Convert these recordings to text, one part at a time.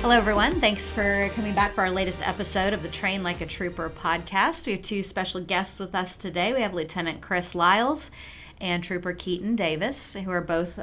Hello, everyone. Thanks for coming back for our latest episode of the Train Like a Trooper podcast. We have two special guests with us today. We have Lieutenant Chris Liles and Trooper Keyton Davis, who are both,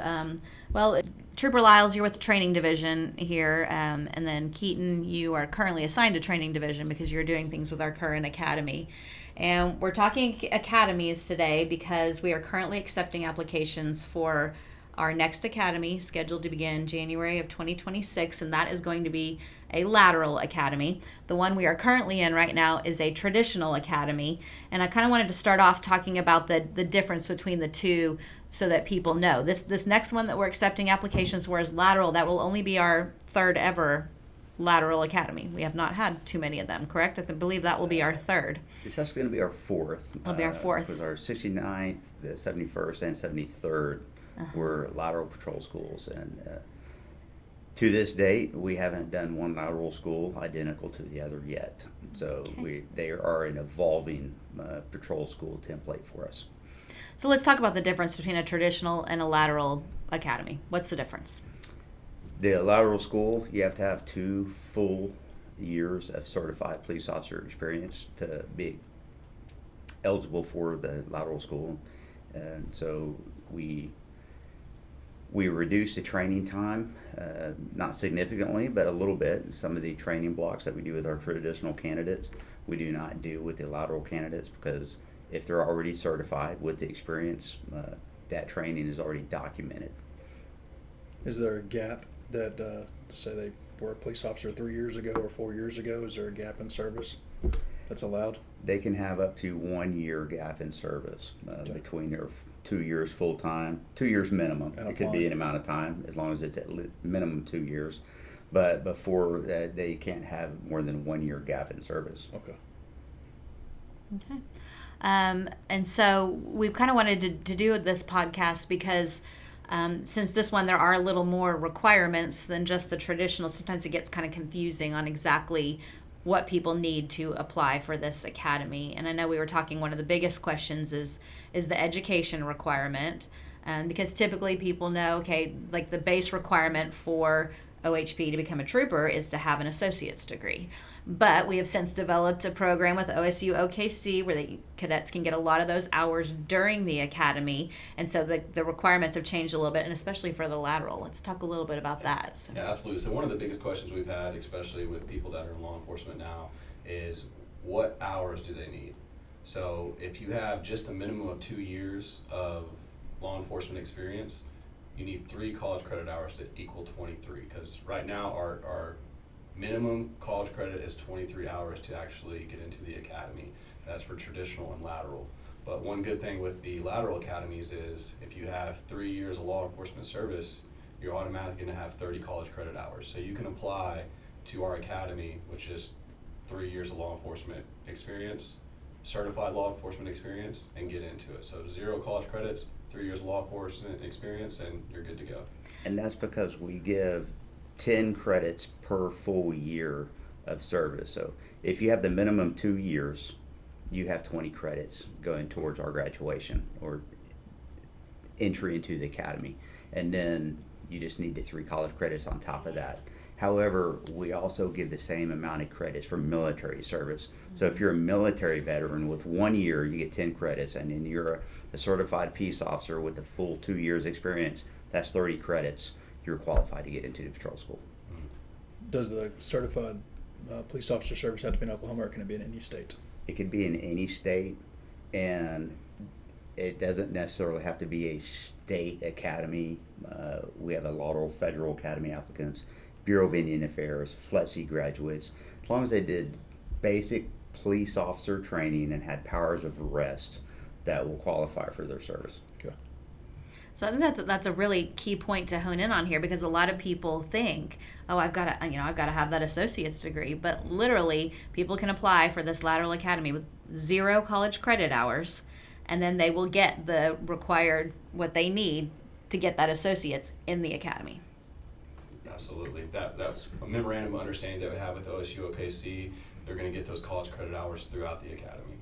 Trooper Liles, you're with the training division here, and then Keyton, you are currently assigned to training division because you're doing things with our current academy. And we're talking academies today because we are currently accepting applications for our next academy, scheduled to begin January of 2026, and that is going to be a lateral academy. The one we are currently in right now is a traditional academy, and I kind of wanted to start off talking about the difference between the two so that people know. This next one that we're accepting applications for is lateral. That will only be our third ever lateral academy. We have not had too many of them, correct? I believe that will be our third. It's actually going to be our fourth. It'll be our fourth. Because our 69th, the 71st, and 73rd were lateral patrol schools. And to this date, we haven't done one lateral school identical to the other yet. So they are an evolving patrol school template for us. So let's talk about the difference between a traditional and a lateral academy. What's the difference? The lateral school, you have to have 2 full years of certified police officer experience to be eligible for the lateral school. And so we reduced the training time, not significantly, but a little bit. Some of the training blocks that we do with our traditional candidates, we do not do with the lateral candidates, because if they're already certified with the experience, that training is already documented. Is there a gap that, say they were a police officer 3 years ago or 4 years ago, is there a gap in service that's allowed? They can have up to 1 year gap in service between their 2 years full time, 2 years minimum. It could be an amount of time as long as it's at minimum 2 years. But before that, they can't have more than 1 year gap in service. Okay. And so we've kind of wanted to do this podcast because since this one, there are a little more requirements than just the traditional. Sometimes it gets kind of confusing on exactly what people need to apply for this academy. And I know we were talking, one of the biggest questions is the education requirement. Because typically people know, okay, like the base requirement for OHP to become a trooper is to have an associate's degree. But we have since developed a program with OSU OKC where the cadets can get a lot of those hours during the academy. And so the requirements have changed a little bit, and especially for the lateral. Let's talk a little bit about that. So. Yeah, absolutely. So one of the biggest questions we've had, especially with people that are in law enforcement now, is what hours do they need? So if you have just a minimum of 2 years of law enforcement experience, you need 3 college credit hours to equal 23. Because right now our minimum college credit is 23 hours to actually get into the academy. That's for traditional and lateral. But one good thing with the lateral academies is if you have 3 years of law enforcement service, you're automatically going to have 30 college credit hours. So you can apply to our academy, which is 3 years of law enforcement experience, certified law enforcement experience, and get into it. So 0 college credits, 3 years of law enforcement experience, and you're good to go. And that's because we give 10 credits per full year of service. So if you have the minimum 2 years, you have 20 credits going towards our graduation or entry into the academy. And then you just need the 3 college credits on top of that. However, we also give the same amount of credits for military service. So if you're a military veteran with 1 year, you get 10 credits, and then you're a certified peace officer with the full 2 years experience, that's 30 credits. You're qualified to get into the patrol school. Does the certified police officer service have to be in Oklahoma, or can it be in any state? It could be in any state, and it doesn't necessarily have to be a state academy. We have a lateral federal academy applicants, Bureau of Indian Affairs, FLETC graduates. As long as they did basic police officer training and had powers of arrest, that will qualify for their service. Okay. So I think that's a really key point to hone in on here, because a lot of people think, oh, I've got to have that associate's degree, but literally people can apply for this lateral academy with 0 college credit hours, and then they will get the required what they need to get that associate's in the academy. Absolutely. That's a memorandum of understanding that we have with OSU OKC. They're going to get those college credit hours throughout the academy.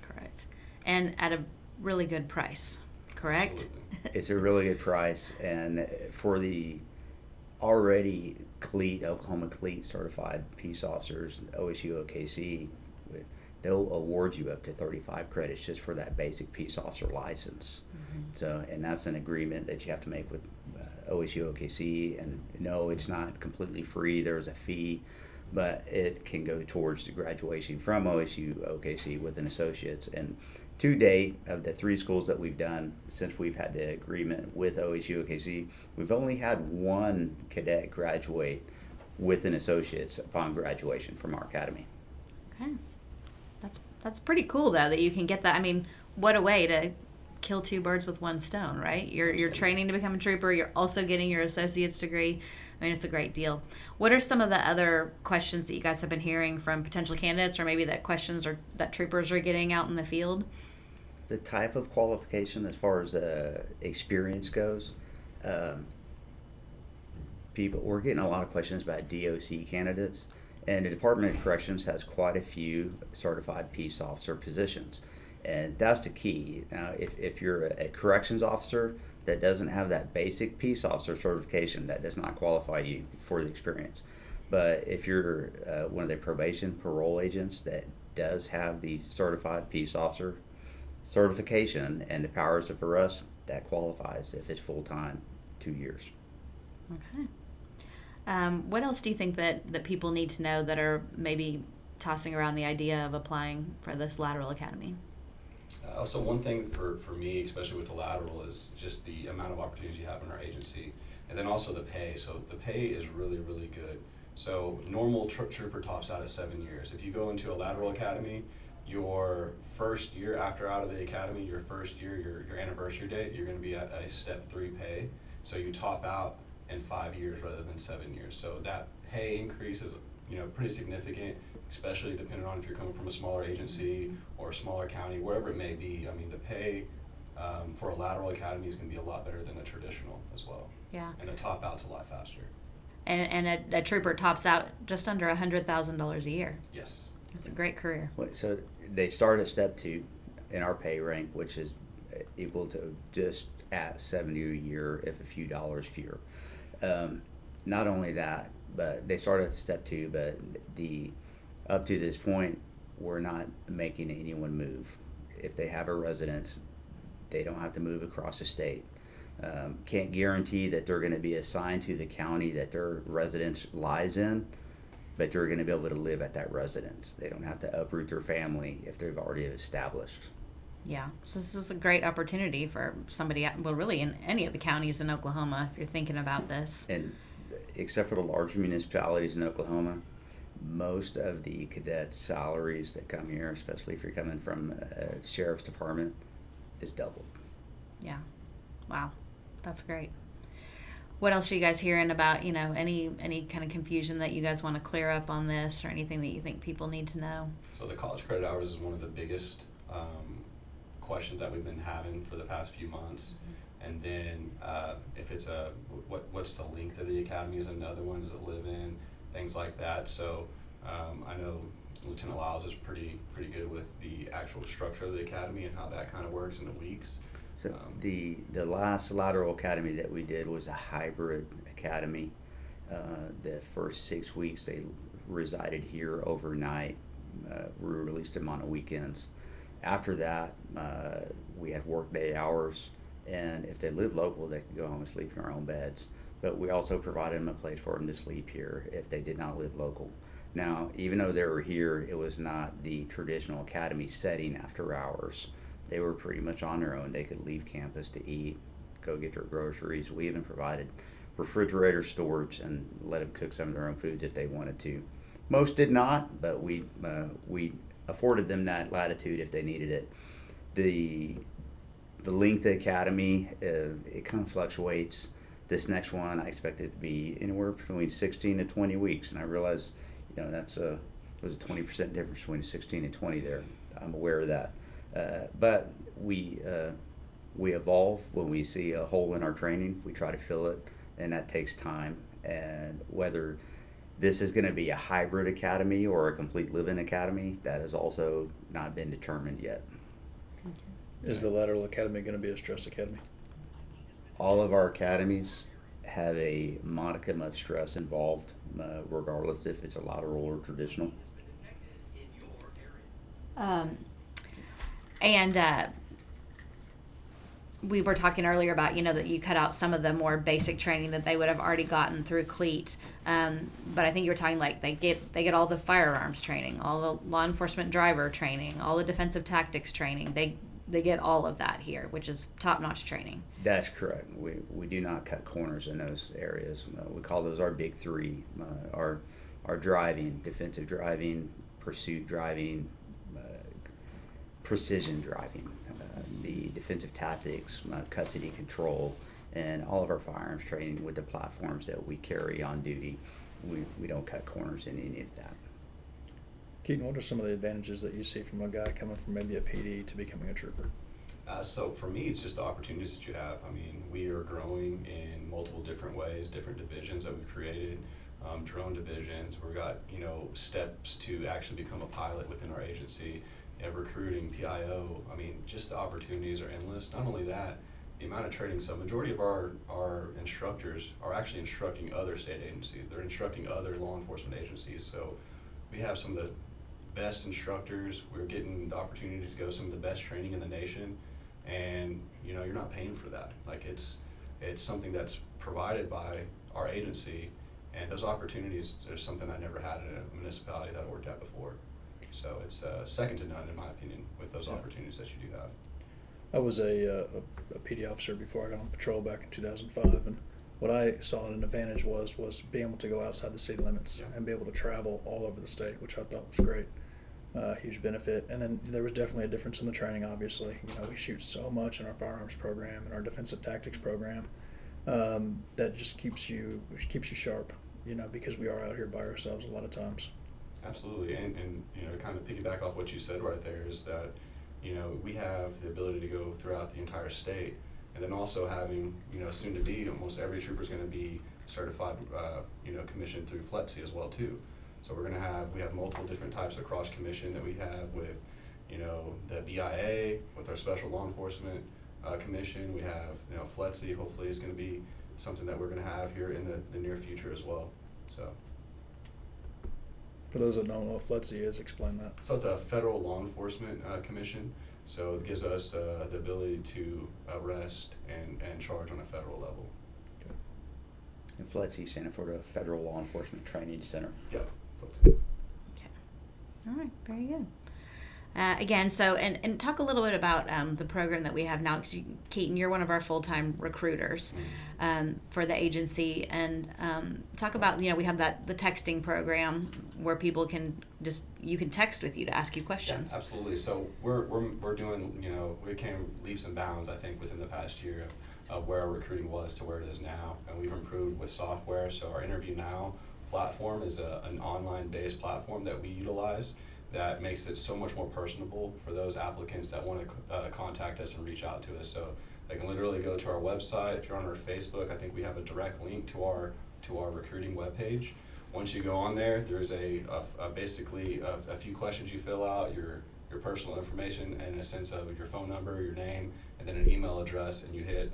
Correct. And at a really good price, correct? Absolutely. It's a really good price, and for the already CLEAT, Oklahoma CLEAT certified peace officers, OSU OKC, they'll award you up to 35 credits just for that basic peace officer license. So, and that's an agreement that you have to make with OSU OKC. And no, it's not completely free. There's a fee, but it can go towards the graduation from OSU OKC with an associate's. And to date, of the 3 schools that we've done since we've had the agreement with OSU OKC, we've only had 1 cadet graduate with an associate's upon graduation from our academy. Okay. That's pretty cool though that you can get that. I mean, what a way to kill 2 birds with 1 stone, right? You're training to become a trooper. You're also getting your associate's degree. I mean, it's a great deal. What are some of the other questions that you guys have been hearing from potential candidates, or maybe that questions or that troopers are getting out in the field? The type of qualification as far as experience goes, we're getting a lot of questions about DOC candidates, and the Department of Corrections has quite a few certified peace officer positions, and that's the key. Now, if you're a corrections officer that doesn't have that basic peace officer certification, that does not qualify you for the experience. But if you're one of the probation parole agents that does have the certified peace officer certification and the powers of arrest, that qualifies if it's full-time, 2 years. Okay. What else do you think that people need to know that are maybe tossing around the idea of applying for this Lateral Academy? Also, one thing for me, especially with the Lateral, is just the amount of opportunities you have in our agency. And then also the pay. So the pay is really, really good. So normal trooper tops out at 7 years. If you go into a Lateral Academy, your first year after out of the academy, your first year, your anniversary date, you're going to be at a step 3 pay. So you top out in 5 years rather than 7 years. So that pay increase is, pretty significant, especially depending on if you're coming from a smaller agency or a smaller county, wherever it may be. I mean, the pay for a Lateral Academy is going to be a lot better than a traditional as well. Yeah. And the top out's a lot faster. And a trooper tops out just under $100,000 a year. Yes. It's a great career. So they start at step 2 in our pay rank, which is equal to just at $70 a year, if a few dollars fewer. Not only that, but they start at step 2, but up to this point, we're not making anyone move. If they have a residence, they don't have to move across the state. Can't guarantee that they're going to be assigned to the county that their residence lies in, but they're going to be able to live at that residence. They don't have to uproot their family if they've already established. Yeah, so this is a great opportunity for somebody, well, really in any of the counties in Oklahoma, if you're thinking about this. And except for the larger municipalities in Oklahoma, most of the cadets' salaries that come here, especially if you're coming from a sheriff's department, is doubled. Yeah. Wow. That's great. What else are you guys hearing about, any kind of confusion that you guys want to clear up on this, or anything that you think people need to know? So the college credit hours is one of the biggest questions that we've been having for the past few months. And then if it's what's the length of the academy is another one. Does it live in? Things like that. So I know Lieutenant Liles is pretty good with the actual structure of the academy and how that kind of works in the weeks. So the last Lateral Academy that we did was a hybrid academy. The first 6 weeks they resided here overnight. We released them on the weekends. After that, we had workday hours, and if they live local, they could go home and sleep in their own beds. But we also provided them a place for them to sleep here if they did not live local. Now, even though they were here, it was not the traditional academy setting after hours. They were pretty much on their own. They could leave campus to eat, go get their groceries. We even provided refrigerator storage and let them cook some of their own foods if they wanted to. Most did not, but we afforded them that latitude if they needed it. The length of the academy, it kind of fluctuates. This next one, I expect it to be anywhere between 16 to 20 weeks, and I realize, there's a 20% difference between 16 and 20 there. I'm aware of that. But we evolve when we see a hole in our training. We try to fill it, and that takes time. And whether this is going to be a hybrid academy or a complete live-in academy, that has also not been determined yet. Is the Lateral Academy going to be a stress academy? All of our academies have a modicum of stress involved, regardless if it's a lateral or traditional. We were talking earlier about, that you cut out some of the more basic training that they would have already gotten through CLEAT. But I think you were talking like they get all the firearms training, all the law enforcement driver training, all the defensive tactics training. They get all of that here, which is top-notch training. That's correct. We do not cut corners in those areas. We call those our big three: our driving, defensive driving, pursuit driving, precision driving, the defensive tactics, custody control, and all of our firearms training with the platforms that we carry on duty. We don't cut corners in any of that. Keyton, what are some of the advantages that you see from a guy coming from maybe a PD to becoming a trooper? So for me, it's just the opportunities that you have. I mean, we are growing in multiple different ways, different divisions that we've created, drone divisions. We've got, steps to actually become a pilot within our agency. You have recruiting, PIO. I mean, just the opportunities are endless. Not only that, the amount of training. So majority of our instructors are actually instructing other state agencies. They're instructing other law enforcement agencies. So we have some of the best instructors. We're getting the opportunity to go some of the best training in the nation. And, you're not paying for that. Like it's something that's provided by our agency. And those opportunities are something I never had in a municipality that I worked at before. So it's second to none, in my opinion, with those opportunities that you do have. I was a PD officer before I got on patrol back in 2005, and what I saw an advantage was being able to go outside the city limits and be able to travel all over the state, which I thought was great. Huge benefit. And then there was definitely a difference in the training, obviously. We shoot so much in our firearms program and our defensive tactics program that just keeps you sharp, because we are out here by ourselves a lot of times. Absolutely, and to kind of piggyback off what you said right there is that, we have the ability to go throughout the entire state, and then also having, soon to be, almost every trooper is going to be certified, commissioned through FLETC as well too. So we have multiple different types of cross commission that we have with, the BIA, with our special law enforcement commission. We have, FLETC hopefully is going to be something that we're going to have here in the near future as well. So. For those that don't know what FLETC is, explain that. So it's a federal law enforcement commission. So it gives us the ability to arrest and charge on a federal level. Okay. And FLETC stands for the Federal Law Enforcement Training Center. Yeah. Okay. All right. Very good. Again, so and talk a little bit about the program that we have now, because Keyton, you're one of our full-time recruiters for the agency, and talk about, we have the texting program where people can you can text with you to ask you questions. Yeah, absolutely. So we're doing, we came leaps and bounds, I think, within the past year of where our recruiting was to where it is now, and we've improved with software. So our Interview Now platform is an online-based platform that we utilize that makes it so much more personable for those applicants that want to contact us and reach out to us. So they can literally go to our website. If you're on our Facebook, I think we have a direct link to our recruiting webpage. Once you go on there, there's basically a few questions you fill out, your personal information, and a sense of your phone number, your name, and then an email address, and you hit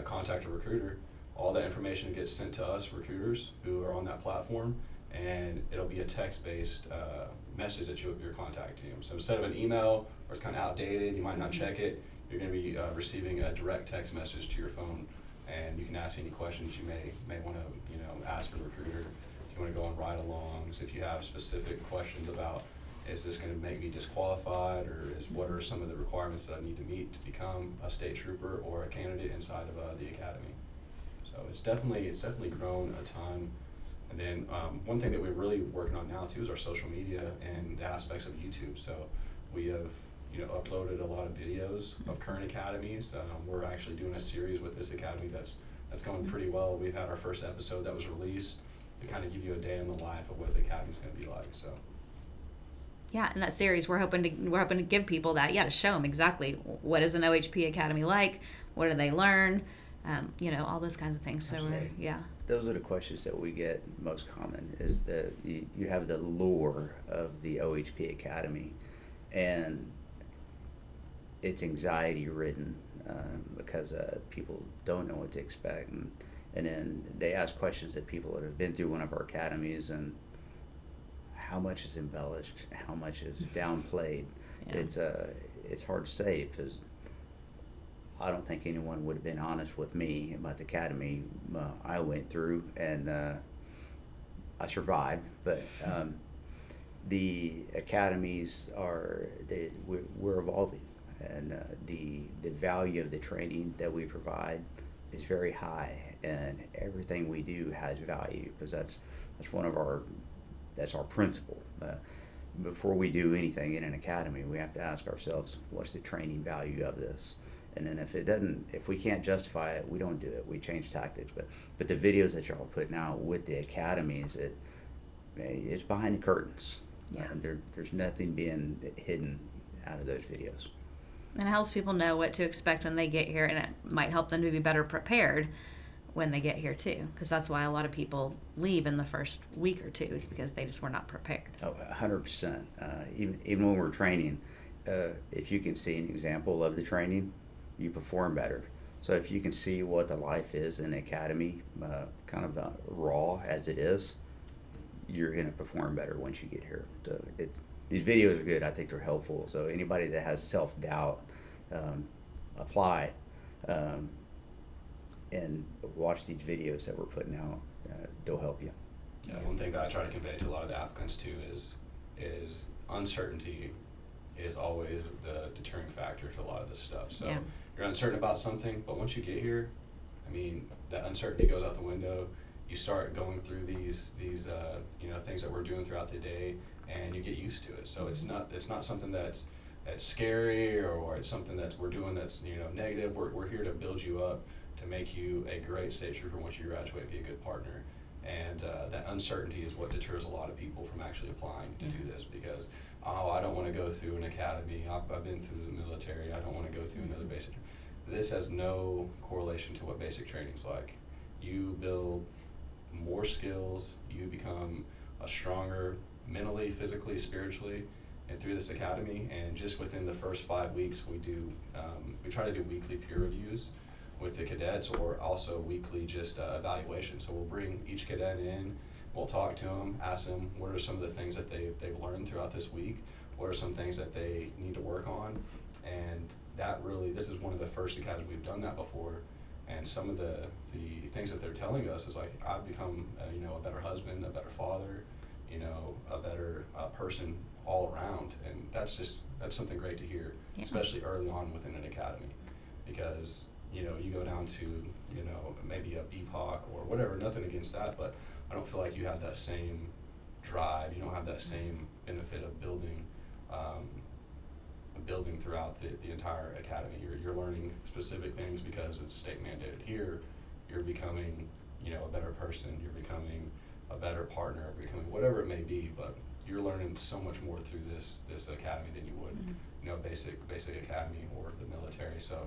contact a recruiter. All that information gets sent to us recruiters who are on that platform, and it'll be a text-based message that you're contacting them. So instead of an email, or it's kind of outdated, you might not check it, you're going to be receiving a direct text message to your phone, and you can ask any questions you may want to ask a recruiter. If you want to go on ride-alongs, if you have specific questions about, is this going to make me disqualified, or what are some of the requirements that I need to meet to become a state trooper or a candidate inside of the academy. So it's definitely grown a ton. And then one thing that we're really working on now too is our social media and the aspects of YouTube. So we have uploaded a lot of videos of current academies. We're actually doing a series with this academy that's going pretty well. We've had our first episode that was released to kind of give you a day in the life of what the academy's going to be like. So. Yeah, in that series, we're hoping to give people that, to show them exactly what is an OHP academy like, what do they learn, all those kinds of things. So those are the questions that we get most common, is that you have the lure of the OHP Academy, and it's anxiety ridden because people don't know what to expect, and And then they ask questions that people that have been through one of our academies, and how much is embellished, how much is downplayed. Yeah. It's hard to say, because I don't think anyone would have been honest with me about the academy I went through, and I survived. But the academies we're evolving, and the value of the training that we provide is very high, and everything we do has value, because that's our principle. Before we do anything in an academy, we have to ask ourselves, what's the training value of this? And then if we can't justify it, we don't do it. We change tactics. But the videos that y'all putting out with the academies, it's behind the curtains. Yeah. There's nothing being hidden out of those videos. And it helps people know what to expect when they get here, and it might help them to be better prepared when they get here too, because that's why a lot of people leave in the first week or two, is because they just were not prepared. 100%. Even when we're training, if you can see an example of the training, you perform better. So if you can see what the life is in the academy, kind of raw as it is, you're going to perform better once you get here. So these videos are good. I think they're helpful. So anybody that has self-doubt, apply and watch these videos that we're putting out. They'll help you. Yeah, one thing that I try to convey to a lot of the applicants too is uncertainty is always the deterring factor to a lot of this stuff. So Yeah. you're uncertain about something, but once you get here, I mean, that uncertainty goes out the window. You start going through these things that we're doing throughout the day, and you get used to it. So it's not something that's scary, or it's something that we're doing that's negative. We're here to build you up, to make you a great state trooper once you graduate and be a good partner. And that uncertainty is what deters a lot of people from actually applying to do this, because I don't want to go through an academy. I've been through the military. I don't want to go through another basic. This has no correlation to what basic training's like. You build more skills. You become a stronger mentally, physically, spiritually, and through this academy. And just within the first 5 weeks, we try to do weekly peer reviews with the cadets, or also weekly just evaluation. So we'll bring each cadet in, we'll talk to them, ask them what are some of the things that they've learned throughout this week, what are some things that they need to work on. And this is one of the first academies we've done that before. And some of the things that they're telling us is like, I've become a better husband, a better father, a better person all around. And that's something great to hear, especially early on within an academy, because you go down to maybe a BPOC or whatever, nothing against that, but I don't feel like you have that same drive. You don't have that same benefit of building throughout the entire academy. You're learning specific things because it's state mandated. Here you're becoming a better person, you're becoming a better partner, becoming whatever it may be, but you're learning so much more through this academy than you would basic academy or the military. So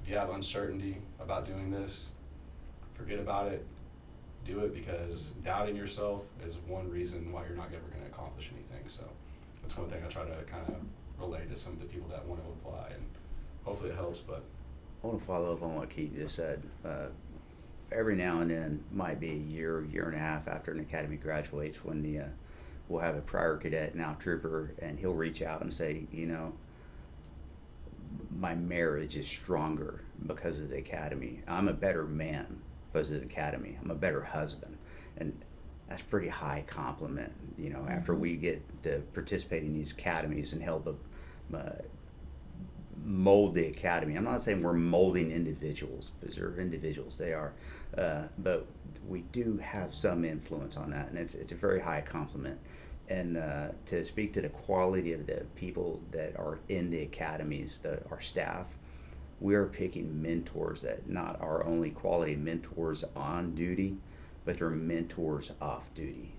if you have uncertainty about doing this, forget about it. Do it, because doubting yourself is one reason why you're not ever going to accomplish anything. So that's one thing I try to kind of relay to some of the people that want to apply, and hopefully it helps. But I want to follow up on what Keyton just said. Every now and then, might be a year and a half after an academy graduates, when we'll have a prior cadet, now trooper, and he'll reach out and say, my marriage is stronger because of the academy. I'm a better man because of the academy. I'm a better husband. And that's pretty high compliment, after we get to participate in these academies and help mold the academy. I'm not saying we're molding individuals, because they're individuals, they are, but we do have some influence on that, and it's a very high compliment. And to speak to the quality of the people that are in the academies, our staff, we are picking mentors that not are only quality mentors on duty, but they're mentors off duty.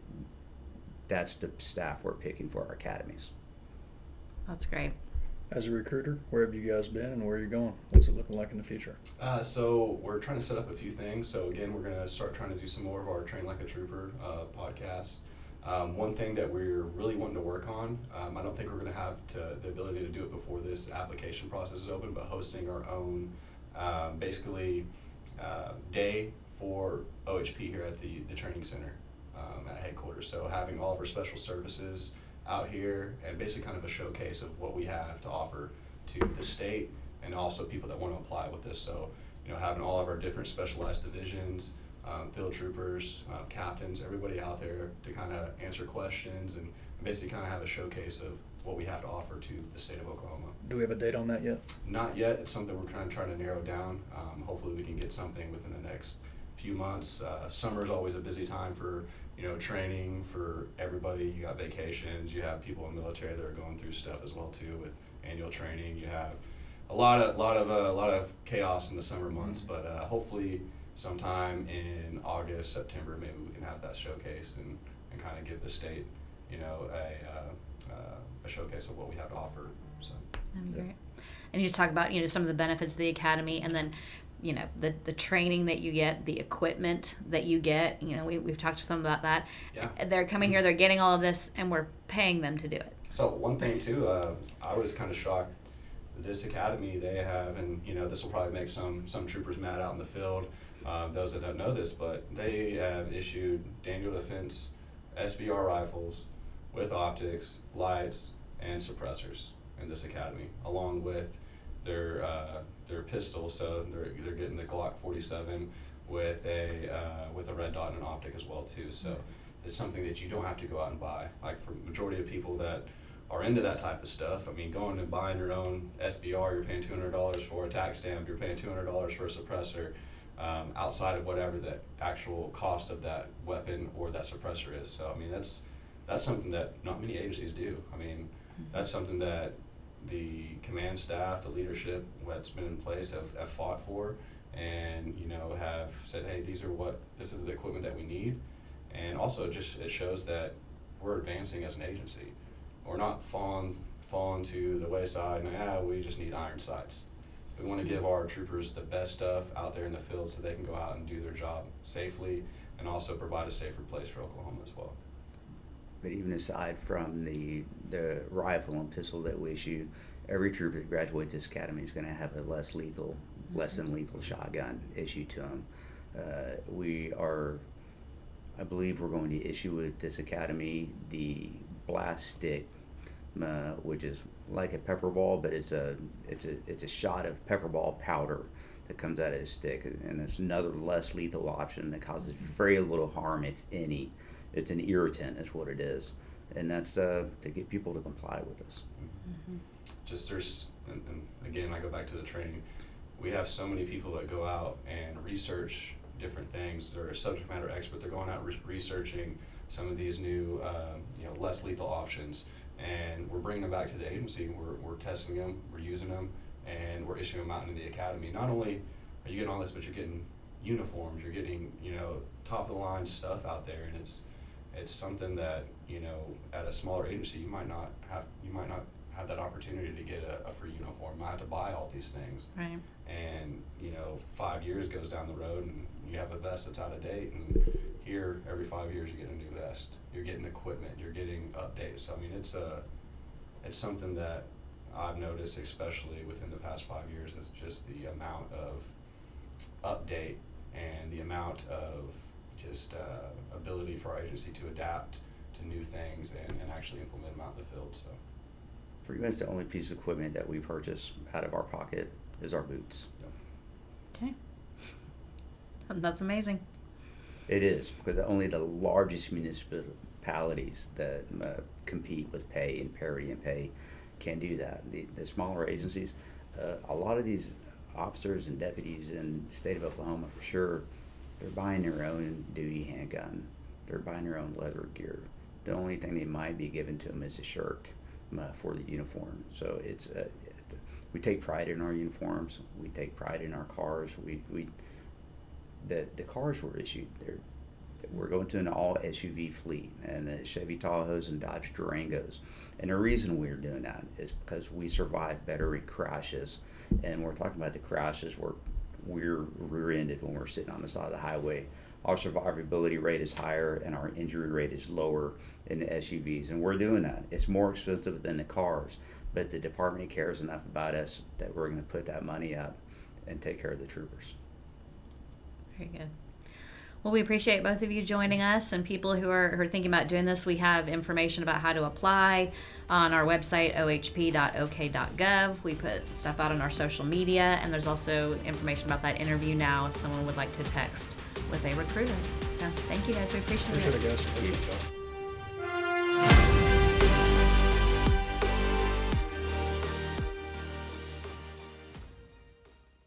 That's the staff we're picking for our academies. That's great. As a recruiter, where have you guys been and where are you going? What's it looking like in the future? So we're trying to set up a few things. So again, we're going to start trying to do some more of our Train Like a Trooper podcast. One thing that we're really wanting to work on, I don't think we're going to have the ability to do it before this application process is open, but hosting our own day for OHP here at the training center at headquarters. So having all of our special services out here and basically kind of a showcase of what we have to offer to the state and also people that want to apply with this. So, having all of our different specialized divisions, field troopers, captains, everybody out there to kind of answer questions and basically kind of have a showcase of what we have to offer to the state of Oklahoma. Do we have a date on that yet? Not yet. It's something we're kind of trying to narrow down. Hopefully we can get something within the next few months. Summer's always a busy time for training for everybody. You got vacations. You have people in the military that are going through stuff as well too with annual training. You have a lot of chaos in the summer months, but hopefully sometime in August, September, maybe we can have that showcase and kind of give the state, a showcase of what we have to offer. So. Great. And you just talk about, some of the benefits of the academy, and then, the training that you get, the equipment that you get. We've talked some about that. Yeah. They're coming here, they're getting all of this, and we're paying them to do it. So one thing too, I was kind of shocked. This academy they have, and this will probably make some troopers mad out in the field. Those that don't know this, but they have issued Daniel Defense SBR rifles with optics, lights, and suppressors in this academy, along with their pistols. So they're getting the Glock 47 with a red dot and an optic as well too. So it's something that you don't have to go out and buy. Like for majority of people that are into that type of stuff, I mean, going and buying your own SBR, you're paying $200 for a tax stamp, you're paying $200 for a suppressor, outside of whatever the actual cost of that weapon or that suppressor is. So I mean, that's something that not many agencies do. I mean, that's something that the command staff, the leadership that's been in place have fought for, and have said, hey, this is the equipment that we need. And also it shows that we're advancing as an agency. We're not falling to the wayside and we just need iron sights. We want to give our troopers the best stuff out there in the field so they can go out and do their job safely and also provide a safer place for Oklahoma as well. But even aside from the rifle and pistol that we issue, every trooper that graduates this academy is going to have a less than lethal shotgun issued to them. I believe we're going to issue with this academy the blast stick, which is like a pepper ball, but it's a shot of pepper ball powder that comes out of a stick, and it's another less lethal option that causes very little harm, if any. It's an irritant, is what it is, and that's to get people to comply with us. And again, I go back to the training. We have so many people that go out and research different things. They're a subject matter expert. They're going out researching some of these new, less lethal options, and we're bringing them back to the agency. We're testing them, we're using them, and we're issuing them out into the academy. Not only are you getting all this, but you're getting uniforms. You're getting top of the line stuff out there, and it's something that at a smaller agency you might not have that opportunity to get a free uniform. You might have to buy all these things. Right. And 5 years goes down the road and you have a vest that's out of date, and here every 5 years you get a new vest. You're getting equipment, you're getting updates. So I mean, it's something that I've noticed, especially within the past 5 years, is just the amount of update and the amount of just ability for our agency to adapt to new things and actually implement them out in the field. So Pretty much the only piece of equipment that we purchase out of our pocket is our boots. Okay. That's amazing. It is, because only the largest municipalities that compete with pay and parity in pay can do that. The smaller agencies, a lot of these officers and deputies in the state of Oklahoma, for sure, they're buying their own duty handgun. They're buying their own leather gear. The only thing they might be given to them is a shirt for the uniform. So we take pride in our uniforms. We take pride in our cars. The cars were issued. We're going to an all SUV fleet, and the Chevy Tahoes and Dodge Durangos. And the reason we're doing that is because we survive better in crashes. And we're talking about the crashes where we're rear-ended when we're sitting on the side of the highway. Our survivability rate is higher and our injury rate is lower in the SUVs, and we're doing that. It's more expensive than the cars, but the department cares enough about us that we're going to put that money up and take care of the troopers. Very good. Well, we appreciate both of you joining us, and people who are thinking about doing this. We have information about how to apply on our website, ohp.ok.gov. We put stuff out on our social media, and there's also information about that interview now if someone would like to text with a recruiter. So thank you guys. We appreciate it. Appreciate it, guys.